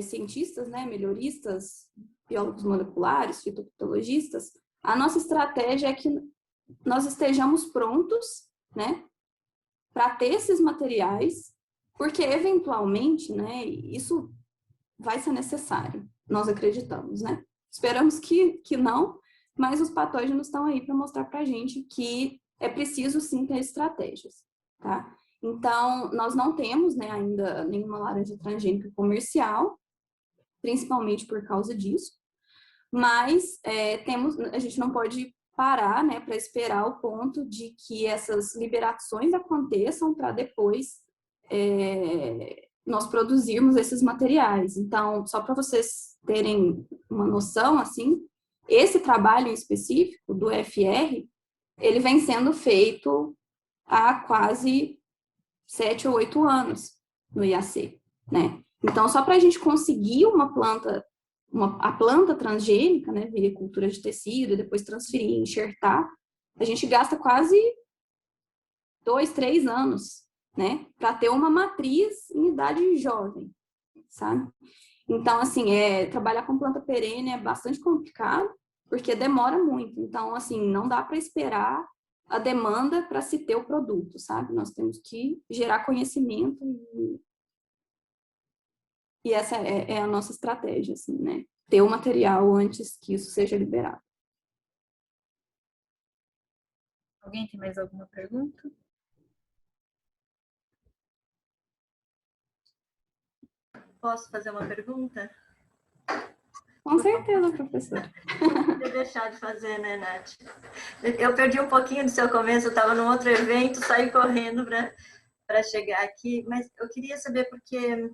cientistas, né, melhoristas, biólogos moleculares, fitopatologistas, a nossa estratégia é que nós estejamos prontos, né, para ter esses materiais, porque eventualmente, né, isso vai ser necessário, nós acreditamos, né? Esperamos que não, mas os patógenos estão aí para mostrar para a gente que é preciso sim ter estratégias, tá? Então, nós não temos, né, ainda nenhuma laranja transgênica comercial, principalmente por causa disso, mas a gente não pode parar, né, para esperar o ponto de que essas liberações aconteçam para depois nós produzirmos esses materiais. Então, só para vocês terem uma noção, assim, esse trabalho em específico do FR, ele vem sendo feito há quase 7 ou 8 anos no IAC, né? Então, só para a gente conseguir uma planta, a planta transgênica, né, via cultura de tecido, e depois transferir, enxertar, a gente gasta quase 2, 3 anos, né, para ter uma matriz em idade jovem, sabe? Então, assim, trabalhar com planta perene é bastante complicado, porque demora muito. Então, assim, não dá para esperar a demanda para se ter o produto, sabe? Nós temos que gerar conhecimento e essa é a nossa estratégia, assim, né? Ter o material antes que isso seja liberado. Alguém tem mais alguma pergunta? Posso fazer uma pergunta? Com certeza, professora. Não podia deixar de fazer, né, Nath? Eu perdi um pouquinho do seu começo, eu estava num outro evento, saí correndo para chegar aqui, mas eu queria saber porque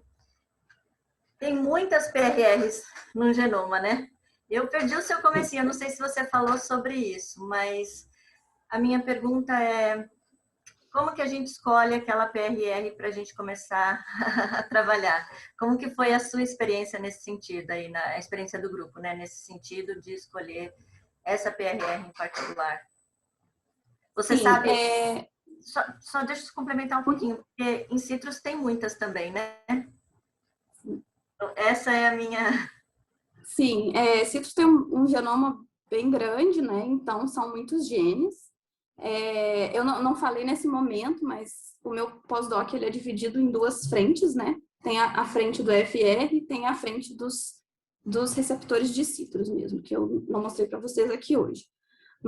tem muitas PRRs no genoma, né? Eu perdi o seu comecinho, eu não sei se você falou sobre isso, mas a minha pergunta é como que a gente escolhe aquela PRR para a gente começar a trabalhar? Como que foi a sua experiência nesse sentido, aí, a experiência do grupo, né? Nesse sentido de escolher essa PRR em particular? Você Sim, sabe... Só deixa eu complementar um pouquinho, porque in citrus tem muitas também, né? Então, essa é a minha... Sim, citrus tem um genoma bem grande, né? Então, são muitos genes. Eu não falei nesse momento, mas o meu pós-doc ele é dividido em 2 frentes, né? Tem a frente do FR e tem a frente dos receptores de citrus mesmo, que eu não mostrei para vocês aqui hoje.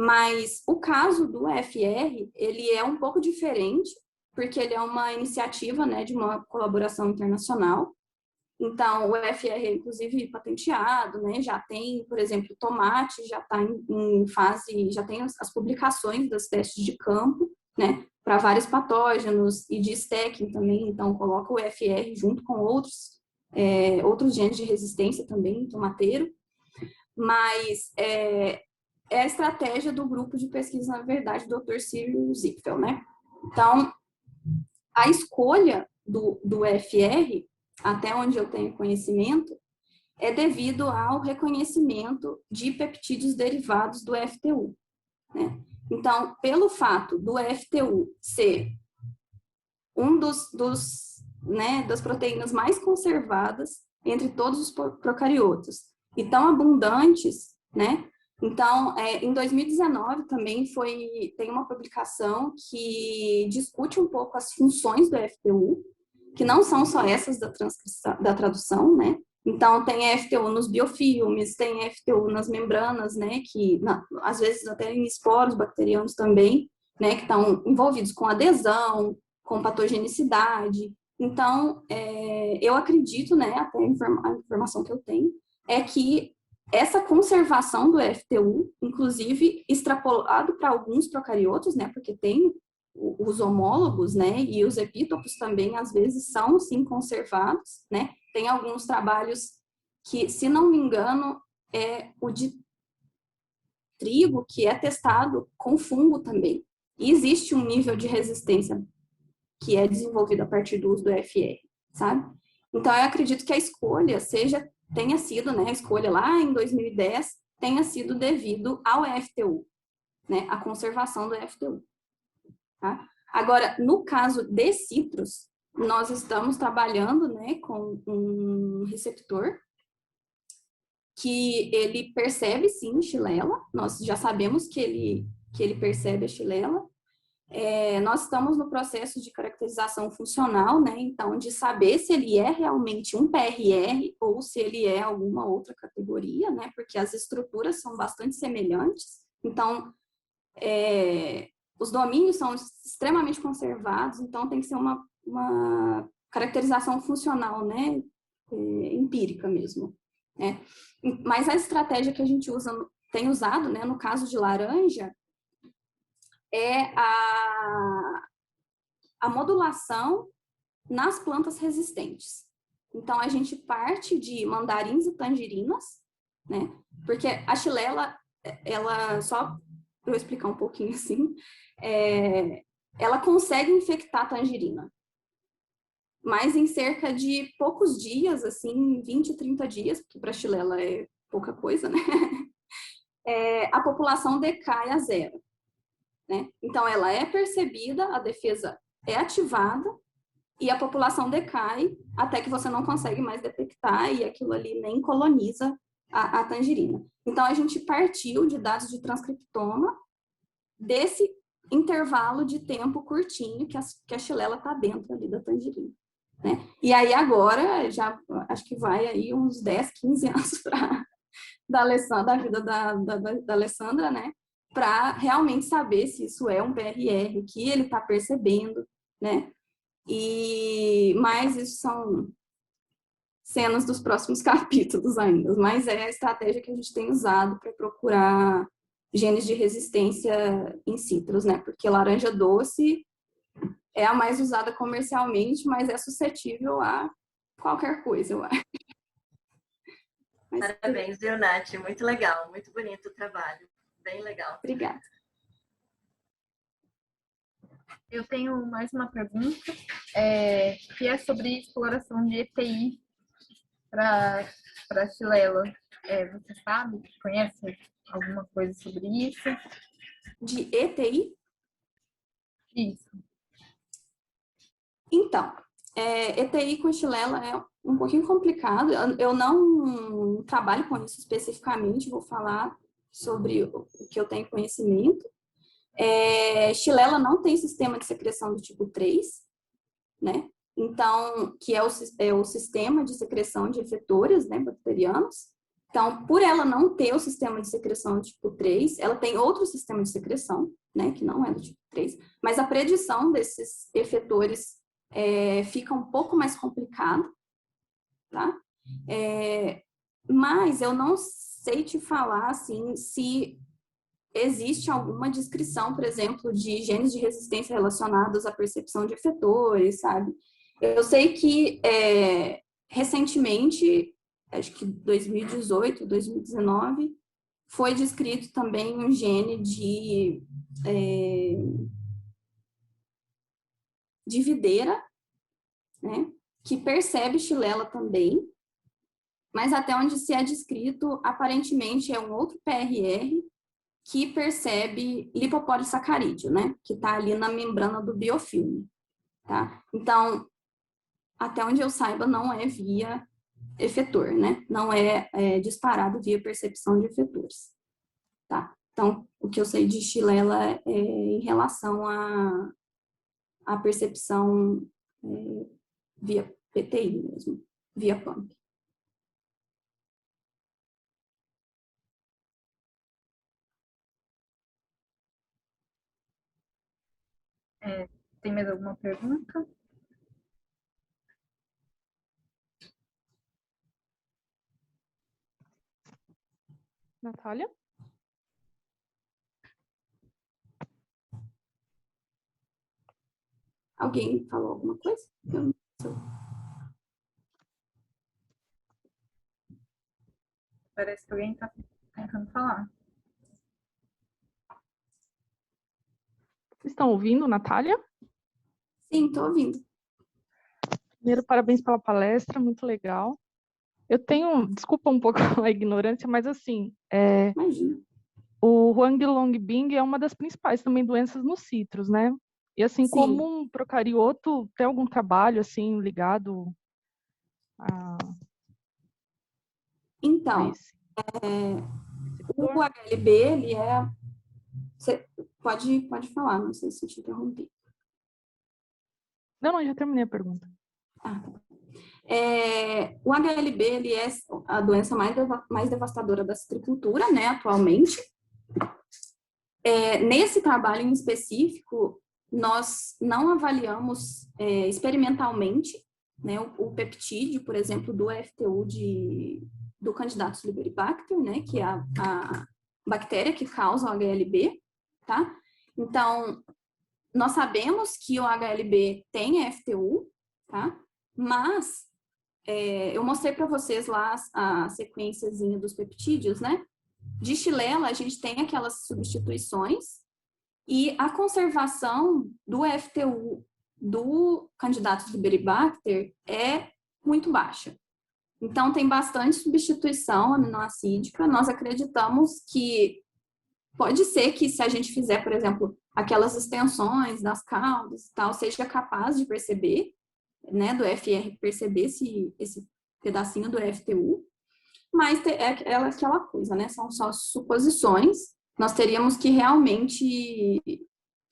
Mas o caso do FR, ele é um pouco diferente, porque ele é uma iniciativa, né, de uma colaboração internacional. Então, o FR é, inclusive, patenteado, né, já tem, por exemplo, tomate, já está em fase, já tem as publicações dos testes de campo, né, para vários patógenos e de stacking também, então coloca o FR junto com outros genes de resistência também, tomateiro, mas é a estratégia do grupo de pesquisa, na verdade, do Dr. Círio Ziegfeld, né? Então, a escolha do FR, até onde eu tenho conhecimento, é devido ao reconhecimento de peptídeos derivados do FTU, né? Então, pelo fato do FTU ser um das proteínas mais conservadas entre todos os procariotas e tão abundantes, né? Então, em 2019 também tem uma publicação que discute um pouco as funções do FTU, que não são só essas da tradução, né? Então, tem FTU nos biofilmes, tem FTU nas membranas, né? Que, às vezes, até em esporos bacterianos também, né? Que estão envolvidos com adesão, com patogenicidade. Então, eu acredito, né? Até a informação que eu tenho, é que essa conservação do FTU, inclusive extrapolado para alguns procariotos, né? Porque tem os homólogos, né? E os epítopos também, às vezes, são, sim, conservados, né? Tem alguns trabalhos que, se não me engano, é o de trigo, que é testado com fungo também. E existe um nível de resistência que é desenvolvido a partir do uso do FR, sabe? Então, eu acredito que a escolha tenha sido, né, a escolha lá em 2010, tenha sido devido ao FTU, né, a conservação do FTU. Tá? Agora, no caso de citros, nós estamos trabalhando, né, com um receptor que ele percebe, sim, Xylella. Nós já sabemos que ele percebe a Xylella. Nós estamos no processo de caracterização funcional, né? Então, de saber se ele é realmente um PRR ou se ele é alguma outra categoria, né? Porque as estruturas são bastante semelhantes. Então, os domínios são extremamente conservados, então tem que ser uma caracterização funcional, né? Empírica mesmo, né? Mas a estratégia que a gente tem usado, né? No caso de laranja, é a modulação nas plantas resistentes. Então, a gente parte de mandarins e tangerinas, né? Porque a Xylella, ela, só para eu explicar um pouquinho assim, ela consegue infectar a tangerina. Mas em cerca de poucos dias, assim, 20, 30 dias, porque para a Xylella é pouca coisa, né? A população decai a zero. Né? Então, ela é percebida, a defesa é ativada e a população decai até que você não consegue mais detectar e aquilo ali nem coloniza a tangerina. Então, a gente partiu de dados de transcriptoma desse intervalo de tempo curtinho que a Xylella está dentro ali da tangerina. Né? E aí, agora, já acho que vai aí uns 10, 15 anos da vida da Alessandra, né? Para realmente saber se isso é um PRR, o que ele está percebendo, né? Mas isso são cenas dos próximos capítulos ainda, mas é a estratégia que a gente tem usado para procurar genes de resistência in citros, né? Porque laranja doce é a mais usada comercialmente, mas é suscetível a qualquer coisa, eu acho. Parabéns, viu, Nath? Muito legal, muito bonito o trabalho. Bem legal. Obrigada. Eu tenho mais uma pergunta, que é sobre exploração de ETI para Xylella. Você sabe, conhece alguma coisa sobre isso? De ETI? Isso. Então, ETI com Xylella é um pouquinho complicado. Eu não trabalho com isso especificamente, vou falar sobre o que eu tenho conhecimento. Xylella não tem sistema de secreção do tipo 3, né? Então, que é o sistema de secreção de efetores, né, bacterianos. Então, por ela não ter o sistema de secreção tipo 3, ela tem outro sistema de secreção, né, que não é do tipo 3, mas a predição desses efetores fica um pouco mais complicada, tá? Mas eu não sei te falar, assim, se existe alguma descrição, por exemplo, de genes de resistência relacionados à percepção de efetores, sabe? Eu sei que, recentemente, acho que 2018, 2019, foi descrito também um gene de videira, né, que percebe xilela também, mas até onde se é descrito, aparentemente é um outro PRR que percebe lipopolissacarídeo, né, que está ali na membrana do biofilme, tá? Então, até onde eu saiba, não é via efetor, né? Não é disparado via percepção de efetores, tá? Então, o que eu sei de xilela é em relação à percepção via PTI mesmo, via pump. Tem mais alguma pergunta? Natália? Alguém falou alguma coisa? Parece que alguém está tentando falar. Vocês estão ouvindo, Natália? Sim, estou ouvindo. Primeiro, parabéns pela palestra, muito legal. Eu tenho, desculpa um pouco a ignorância, mas assim, Imagina. o Huanglongbing é uma das principais também doenças nos citros, né? E assim, Sim. como um procarioto, tem algum trabalho assim ligado a Então, esse? o HLB, ele é... Você pode falar, não sei se eu te interrompi. Não, já terminei a pergunta. Ah, tá. O HLB, ele é a doença mais devastadora da citricultura, né, atualmente. Nesse trabalho em específico, nós não avaliamos experimentalmente, né, o peptídeo, por exemplo, do FTU do Candidatus liberibacter, né, que é a bactéria que causa o HLB, tá? Então, nós sabemos que o HLB tem FTU, tá? Mas eu mostrei para vocês lá a sequenciazinha dos peptídeos, né? De Xilela, a gente tem aquelas substituições e a conservação do FTU do Candidatus liberibacter é muito baixa. Então, tem bastante substituição aminoacídica. Nós acreditamos que pode ser que se a gente fizer, por exemplo, aquelas extensões das caudas e tal, seja capaz de perceber, né, do FR perceber esse pedacinho do FTU, mas é aquela coisa, né, são só suposições, nós teríamos que realmente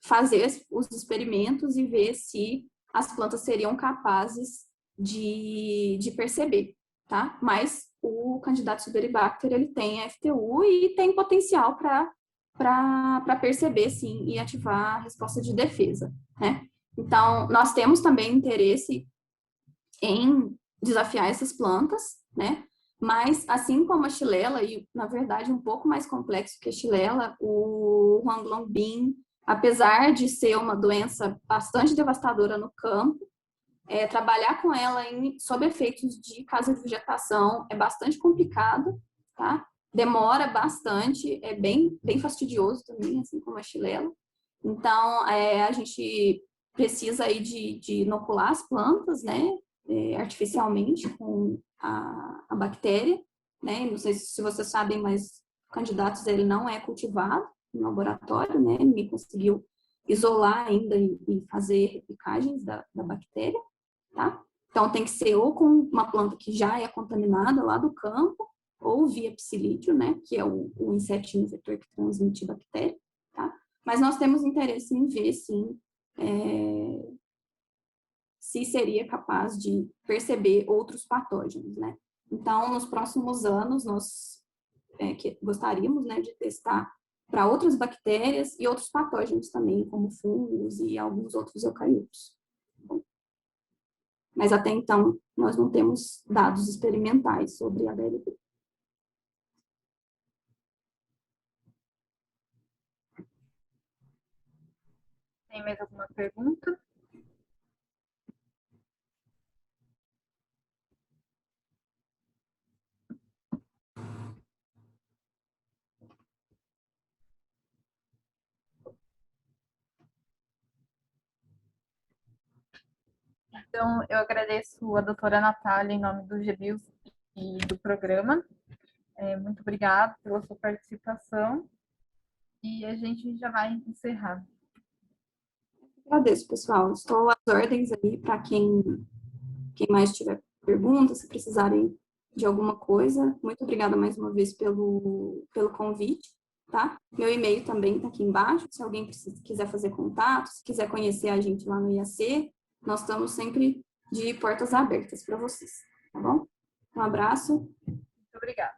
fazer os experimentos e ver se as plantas seriam capazes de perceber, tá? Mas o Candidatus liberibacter, ele tem FTU e tem potencial para perceber, sim, e ativar a resposta de defesa, né? Então, nós temos também interesse em desafiar essas plantas, né? Mas, assim como a xilela, e na verdade um pouco mais complexo que a xilela, o Huanglongbing, apesar de ser uma doença bastante devastadora no campo, trabalhar com ela sob efeitos de casa de vegetação é bastante complicado, tá? Demora bastante, é bem fastidioso também, assim como a xilela. Então, a gente precisa aí de inocular as plantas, né? Artificialmente com a bactéria, né? Não sei se vocês sabem, mas Candidatus ele não é cultivado no laboratório, né? Ninguém conseguiu isolar ainda e fazer replicagens da bactéria, tá? Então tem que ser ou com uma planta que já é contaminada lá do campo, ou via psilídeo, né? Que é o insetinho vetor que transmite a bactéria, tá? Mas nós temos interesse em ver, sim, se seria capaz de perceber outros patógenos, né? Então, nos próximos anos, nós gostaríamos, né, de testar para outras bactérias e outros patógenos também, como fungos e alguns outros eucariotos. Mas até então, nós não temos dados experimentais sobre a DLP. Tem mais alguma pergunta? Então, eu agradeço a doutora Natália em nome do GBIOS e do programa. Muito obrigada pela sua participação. E a gente já vai encerrar. Agradeço, pessoal. Estou às ordens aí para quem mais tiver perguntas, se precisarem de alguma coisa. Muito obrigada mais uma vez pelo convite, tá? Meu e-mail também está aqui embaixo, se alguém quiser fazer contato, se quiser conhecer a gente lá no IAC, nós estamos sempre de portas abertas para vocês, tá bom? Um abraço. Muito obrigada.